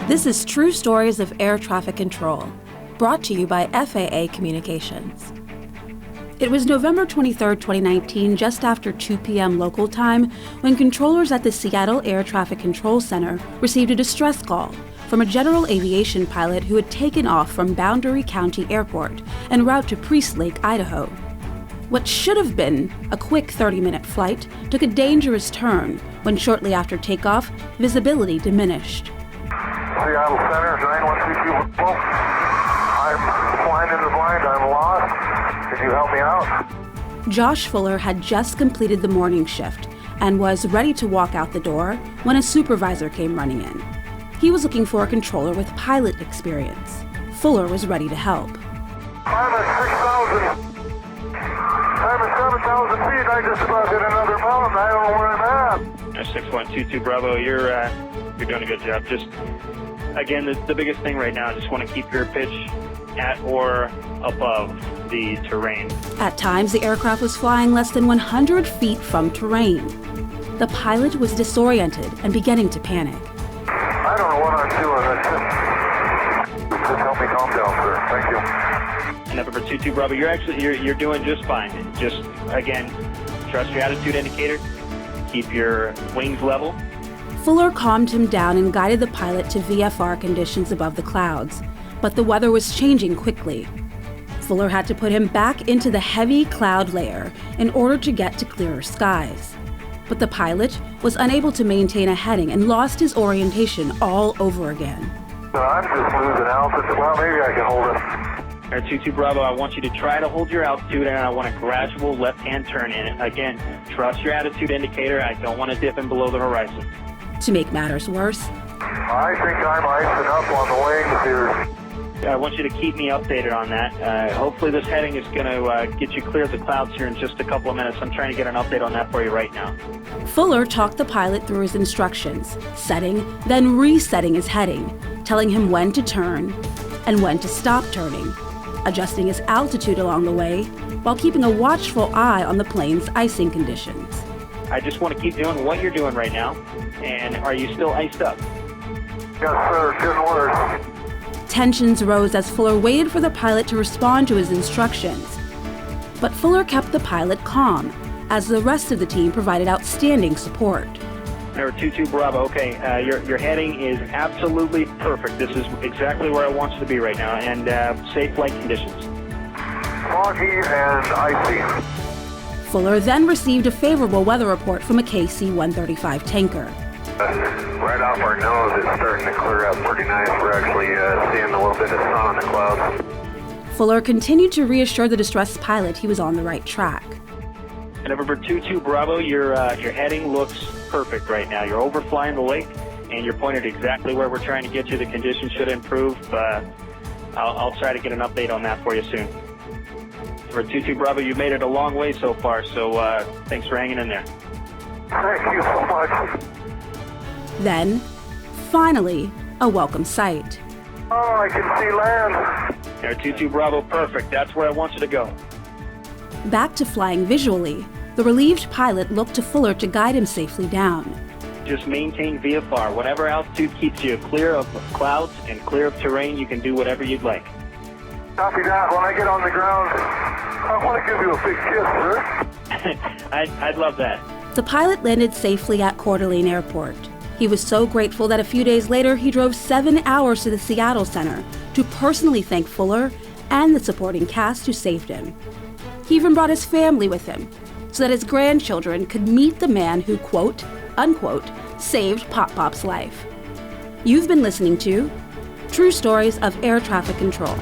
This is True Stories of Air Traffic Control, brought to you by FAA Communications. It was November 23, 2019, just after 2 p.m. local time, when controllers at the Seattle Air Traffic Control Center received a distress call from a general aviation pilot who had taken off from Boundary County Airport en route to Priest Lake, Idaho. What should have been a quick 30-minute flight took a dangerous turn when shortly after takeoff, visibility diminished. Seattle Center, 9122 Bravo. I'm flying into the blind. I'm lost. Can you help me out? Josh Fuller had just completed the morning shift and was ready to walk out the door when a supervisor came running in. He was looking for a controller with pilot experience. Fuller was ready to help. I'm at 6,000. I'm at 7,000 feet. I just about hit another mountain. I don't know where I'm at. 6122 Bravo, you're doing a good job. Just, again, the biggest thing right now, I just want to keep your pitch at or above the terrain. At times, the aircraft was flying less than 100 feet from terrain. The pilot was disoriented and beginning to panic. I don't know what I'm doing. Just help me calm down, sir. Thank you. And November 22 Bravo, you're doing just fine. Just, again, trust your attitude indicator. Keep your wings level. Fuller calmed him down and guided the pilot to VFR conditions above the clouds, but the weather was changing quickly. Fuller had to put him back into the heavy cloud layer in order to get to clearer skies. But the pilot was unable to maintain a heading and lost his orientation all over again. I'm just losing altitude. Well, maybe I can hold it. Air 22 Bravo, I want you to try to hold your altitude, and I want a gradual left-hand turn in. Again, trust your attitude indicator. I don't want to dip in below the horizon. To make matters worse, I think I'm icing up on the wings here. I want you to keep me updated on that. Hopefully this heading is going to get you clear of the clouds here in just a couple of minutes. I'm trying to get an update on that for you right now. Fuller talked the pilot through his instructions, setting, then resetting his heading, telling him when to turn and when to stop turning, adjusting his altitude along the way, while keeping a watchful eye on the plane's icing conditions. I just want to keep doing what you're doing right now. And are you still iced up? Yes, sir. Good orders. Tensions rose as Fuller waited for the pilot to respond to his instructions. But Fuller kept the pilot calm, as the rest of the team provided outstanding support. Number 22 Bravo, okay, your heading is absolutely perfect. This is exactly where I want you to be right now, and safe flight conditions. Foggy and icy. Fuller then received a favorable weather report from a KC-135 tanker. Right off our nose, it's starting to clear up pretty nice. We're actually seeing a little bit of sun on the clouds. Fuller continued to reassure the distressed pilot he was on the right track. And November 22 Bravo, your heading looks perfect right now. You're overflying the lake, and you're pointed exactly where we're trying to get you. The conditions should improve. I'll try to get an update on that for you soon. For 22 Bravo, you've made it a long way so far, so thanks for hanging in there. Thank you so much. Then, finally, a welcome sight. Oh, I can see land. Air 22 Bravo, perfect. That's where I want you to go. Back to flying visually, the relieved pilot looked to Fuller to guide him safely down. Just maintain VFR. Whatever altitude keeps you clear of clouds and clear of terrain, you can do whatever you'd like. Copy that. When I get on the ground, I want to give you a big kiss, sir. I'd love that. The pilot landed safely at Coeur d'Alene Airport. He was so grateful that a few days later he drove 7 hours to the Seattle Center to personally thank Fuller and the supporting cast who saved him. He even brought his family with him so that his grandchildren could meet the man who, quote, unquote, saved Pop Pop's life. You've been listening to True Stories of Air Traffic Control.